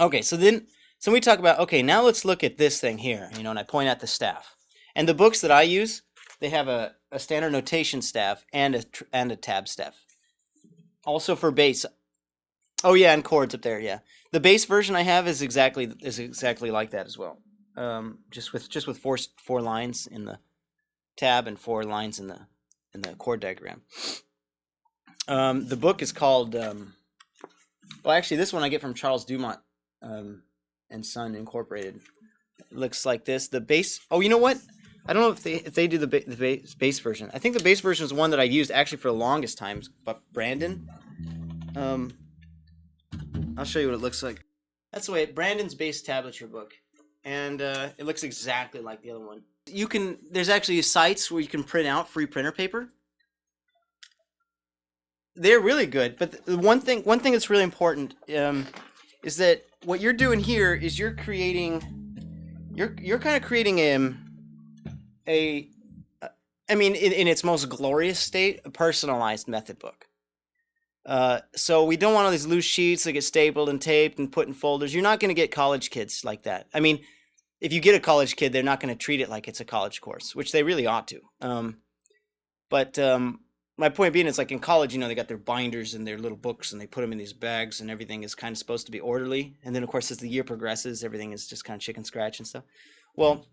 Okay, so we talk about, okay, now let's look at this thing here, and I point at the staff. And the books that I use, they have a standard notation staff and a tab staff. Also for bass. Oh yeah, and chords up there, yeah. The bass version I have is exactly like that as well. Just with four lines in the tab and 4 lines in the chord diagram. The book is called well, actually, this one I get from Charles Dumont and Son Incorporated. It looks like this. The bass. Oh, you know what? I don't know if they do the bass version. I think the bass version is one that I used actually for the longest time. But Brandon, I'll show you what it looks like. That's the way Brandon's bass tablature book, and it looks exactly like the other one. There's actually sites where you can print out free printer paper. They're really good, but the one thing that's really important is that what you're doing here is you're kind of creating I mean, in its most glorious state, a personalized method book. So we don't want all these loose sheets that get stapled and taped and put in folders. You're not going to get college kids like that. I mean, if you get a college kid, they're not going to treat it like it's a college course, which they really ought to. But my point being is, like in college, they got their binders and their little books, and they put them in these bags, and everything is kind of supposed to be orderly. And then, of course, as the year progresses, everything is just kind of chicken scratch and stuff. Well,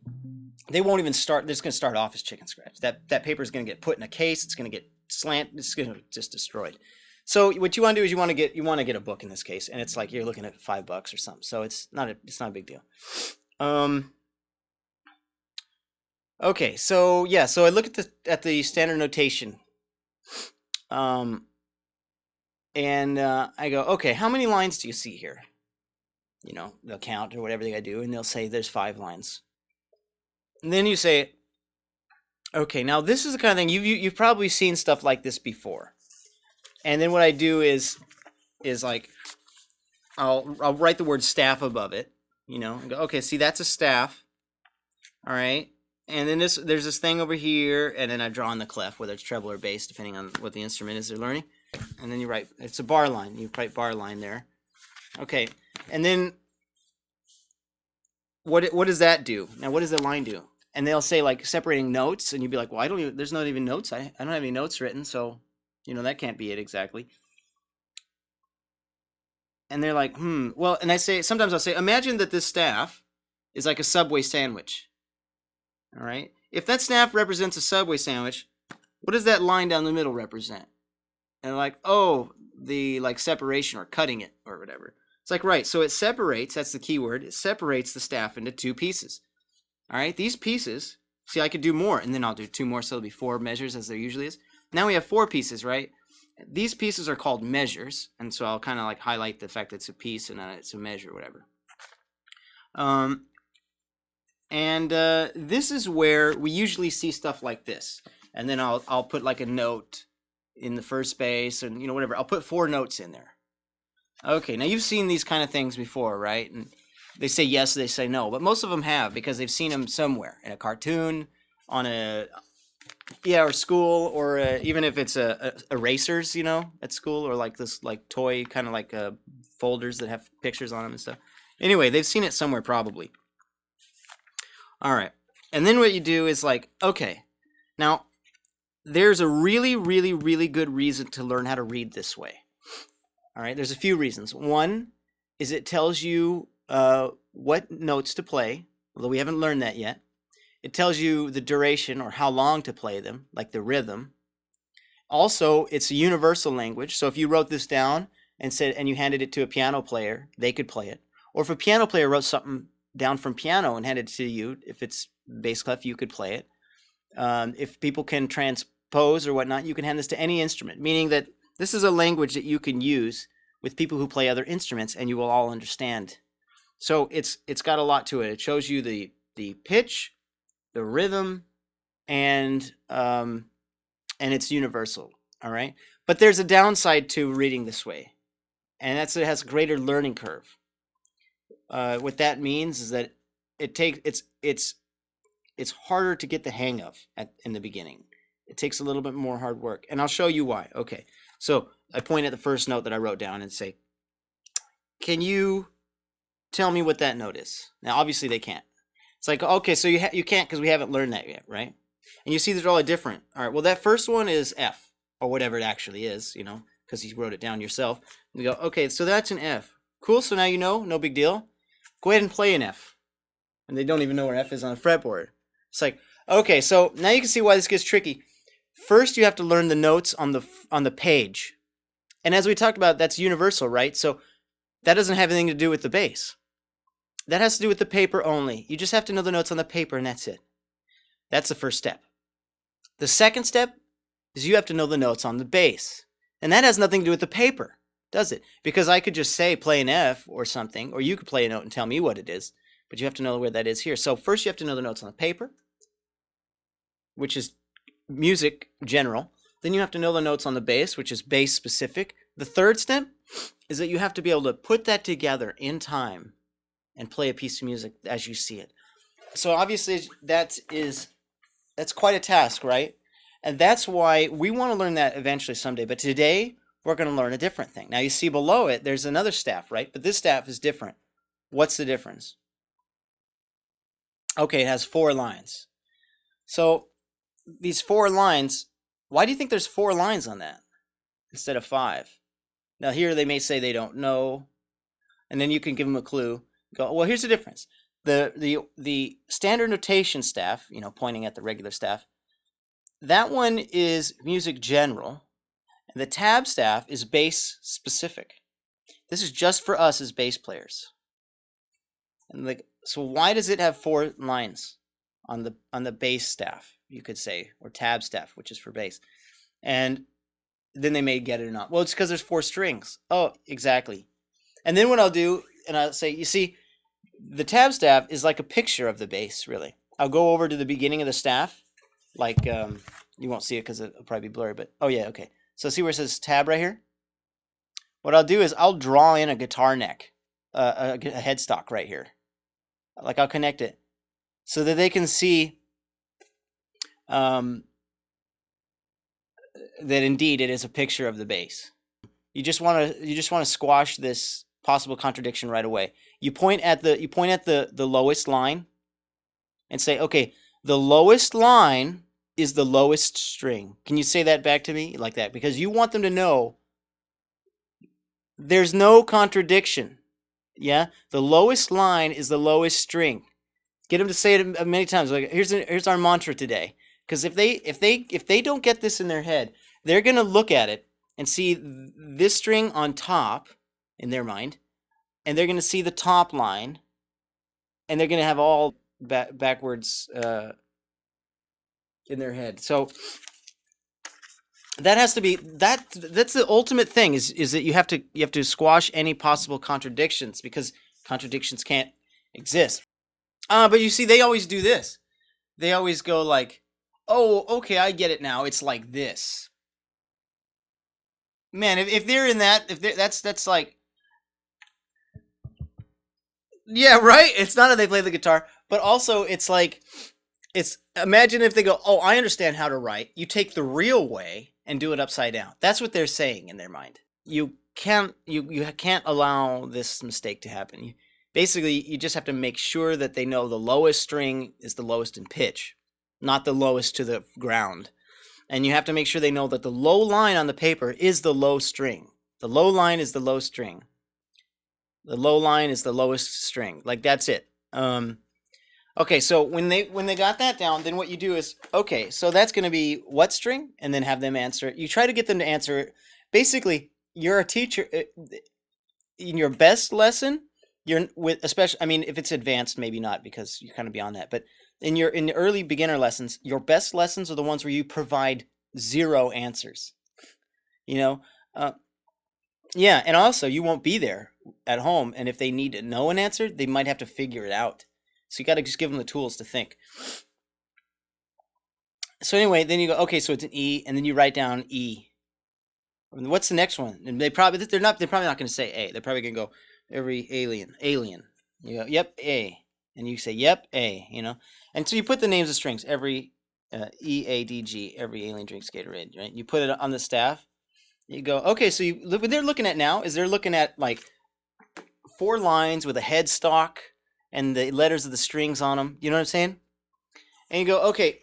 they won't even start. They're just going to start off as chicken scratch. That paper is going to get put in a case. It's going to get it's going to just destroyed. So what you want to do is you want to get a book in this case, and it's like you're looking at $5 or something. So it's not a big deal. Okay, so yeah, so I look at the standard notation, and I go, okay, how many lines do you see here? They'll count or whatever they gotta do, and they'll say there's 5 lines. And then you say, okay, now this is the kind of thing you've probably seen stuff like this before. And then what I do is like I'll write the word staff above it, and go, okay, see, that's a staff. All right. And then there's this thing over here, and then I draw in the clef, whether it's treble or bass, depending on what the instrument is they're learning. And then you write, it's a bar line. You write bar line there. Okay. And then what does that do? Now, what does the line do? And they'll say, like, separating notes, and you'd be like, well, there's not even notes. I don't have any notes written, so, that can't be it exactly. And they're like, well, and sometimes I'll say, imagine that this staff is like a Subway sandwich. All right. If that staff represents a Subway sandwich, what does that line down the middle represent? And they're like, oh, the separation or cutting it or whatever. It's like, right. So it separates. That's the key word. It separates the staff into 2 pieces. All right. These pieces. See, I could do more, and then I'll do 2 more, so it'll be 4 measures as there usually is. Now we have 4 pieces, right? These pieces are called measures, and so I'll kind of highlight the fact that it's a piece and it's a measure, whatever. And this is where we usually see stuff like this. And then I'll put a note in the first space, and whatever. I'll put 4 notes in there. Okay, now you've seen these kind of things before, right? And they say yes, they say no, but most of them have, because they've seen them somewhere in a cartoon, or school, or even if it's erasers, at school, or this toy kind of folders that have pictures on them and stuff. Anyway, they've seen it somewhere probably. All right. And then what you do is okay, now there's a really, really, really good reason to learn how to read this way. All right. There's a few reasons. One is it tells you what notes to play, although we haven't learned that yet. It tells you the duration or how long to play them, like the rhythm. Also, it's a universal language. So if you wrote this down and you handed it to a piano player, they could play it. Or if a piano player wrote something down from piano and handed it to you, if it's bass clef, you could play it. If people can transpose or whatnot, you can hand this to any instrument, meaning that this is a language that you can use with people who play other instruments, and you will all understand. So it's got a lot to it. It shows you the pitch, the rhythm, and it's universal. All right, but there's a downside to reading this way, and it has a greater learning curve. What that means is that it's harder to get the hang of in the beginning. It takes a little bit more hard work, and I'll show you why. Okay, so I point at the first note that I wrote down and say, can you tell me what that note is. Now, obviously, they can't. It's like, okay, so you can't because we haven't learned that yet, right? And you see they're all different. All right, well, that first one is F, or whatever it actually is, because you wrote it down yourself. And you go, okay, so that's an F. Cool, so now you know, no big deal. Go ahead and play an F. And they don't even know where F is on the fretboard. It's like, okay, so now you can see why this gets tricky. First, you have to learn the notes on the page. And as we talked about, that's universal, right? So that doesn't have anything to do with the bass. That has to do with the paper only. You just have to know the notes on the paper, and that's it. That's the first step. The second step is you have to know the notes on the bass. And that has nothing to do with the paper, does it? Because I could just say play an F or something, or you could play a note and tell me what it is, but you have to know where that is here. So first you have to know the notes on the paper, which is music general. Then you have to know the notes on the bass, which is bass specific. The third step is that you have to be able to put that together in time and play a piece of music as you see it. So obviously that's quite a task, right? And that's why we want to learn that eventually someday. But today we're going to learn a different thing. Now you see below it, there's another staff, right? But this staff is different. What's the difference? Okay, it has 4 lines. So these 4 lines, why do you think there's 4 lines on that instead of 5? Now here they may say they don't know, and then you can give them a clue. Go, well, here's the difference. The standard notation staff, pointing at the regular staff, that one is music general, and the tab staff is bass specific. This is just for us as bass players. And so why does it have 4 lines on the bass staff, you could say, or tab staff, which is for bass? And then they may get it or not. Well, it's because there's 4 strings. Oh, exactly. And then what I'll do, and I'll say, you see, the tab staff is like a picture of the bass, really. I'll go over to the beginning of the staff, like, you won't see it because it'll probably be blurry, but, oh yeah, okay. So see where it says tab right here? What I'll do is I'll draw in a guitar neck, a headstock right here. Like I'll connect it so that they can see that indeed it is a picture of the bass. You just want to squash this possible contradiction right away. You point at the lowest line and say, okay, the lowest line is the lowest string. Can you say that back to me like that? Because you want them to know there's no contradiction. Yeah, the lowest line is the lowest string. Get them to say it many times. Like here's our mantra today. Because if they don't get this in their head, they're gonna look at it and see this string on top in their mind, and they're gonna see the top line, and they're gonna have all backwards in their head. So that has to be that's the ultimate thing is that you have to squash any possible contradictions, because contradictions can't exist. But you see, they always do this. They always go like, oh, okay, I get it now. It's like this. Man, if they're in that, that's like, yeah, right. It's not how they play the guitar, but also it's like, imagine if they go, oh, I understand how to write. You take the real way and do it upside down. That's what they're saying in their mind. You can't allow this mistake to happen. Basically, you just have to make sure that they know the lowest string is the lowest in pitch, not the lowest to the ground. And you have to make sure they know that the low line on the paper is the low string. The low line is the low string. The low line is the lowest string. Like, that's it. Okay, so when they got that down, then what you do is, okay, so that's going to be what string? And then have them answer it. You try to get them to answer it. Basically, you're a teacher. In your best lesson, you're with, especially, I mean, if it's advanced, maybe not, because you're kind of beyond that. But in the early beginner lessons, your best lessons are the ones where you provide 0 answers. Yeah, and also you won't be there at home, and if they need to know an answer, they might have to figure it out. So you got to just give them the tools to think. So anyway, then you go, okay, so it's an E, and then you write down E. And what's the next one? And they're probably not going to say A. They're probably going to go every alien. You go, yep, A. And you say, yep, A, And so you put the names of strings, every E-A-D-G, every alien drinks Gatorade, right? You put it on the staff. You go, okay, so what they're looking at now is they're looking at like 4 lines with a headstock and the letters of the strings on them. You know what I'm saying? And you go, okay.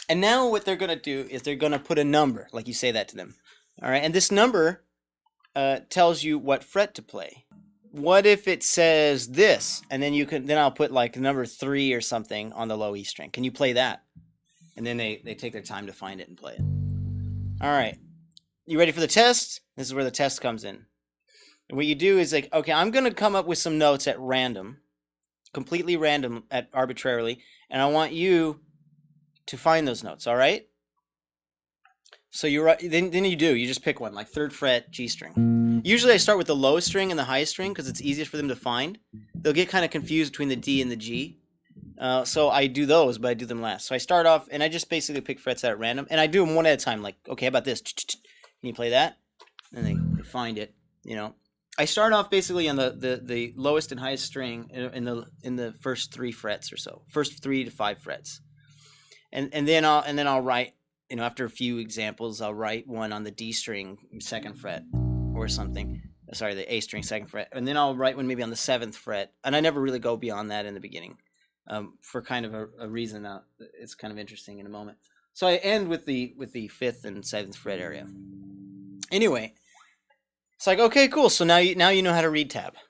And now what they're gonna do is they're gonna put a number, like you say that to them. All right, and this number tells you what fret to play. What if it says this, and then I'll put like number 3 or something on the low E string. Can you play that? And then they take their time to find it and play it. All right, you ready for the test? This is where the test comes in. And what you do is like, okay, I'm gonna come up with some notes at random, completely random, arbitrarily, and I want you to find those notes. All right. So then you just pick one, like 3rd fret G string. Usually I start with the low string and the high string because it's easiest for them to find. They'll get kind of confused between the D and the G. So I do those, but I do them last. So I start off and I just basically pick frets at random, and I do them one at a time. Like, okay, how about this? Can you play that? And they find it. You know, I start off basically on the lowest and highest string in the first 3 frets or so, first 3 to 5 frets, and then I'll write. You know, after a few examples, I'll write one on the D string, 2nd fret, or something. Sorry, the A string, 2nd fret, and then I'll write one maybe on the 7th fret. And I never really go beyond that in the beginning, for kind of a reason. It's kind of interesting in a moment. So I end with the 5th and 7th fret area. Anyway, it's like, okay, cool. So now you know how to read tab.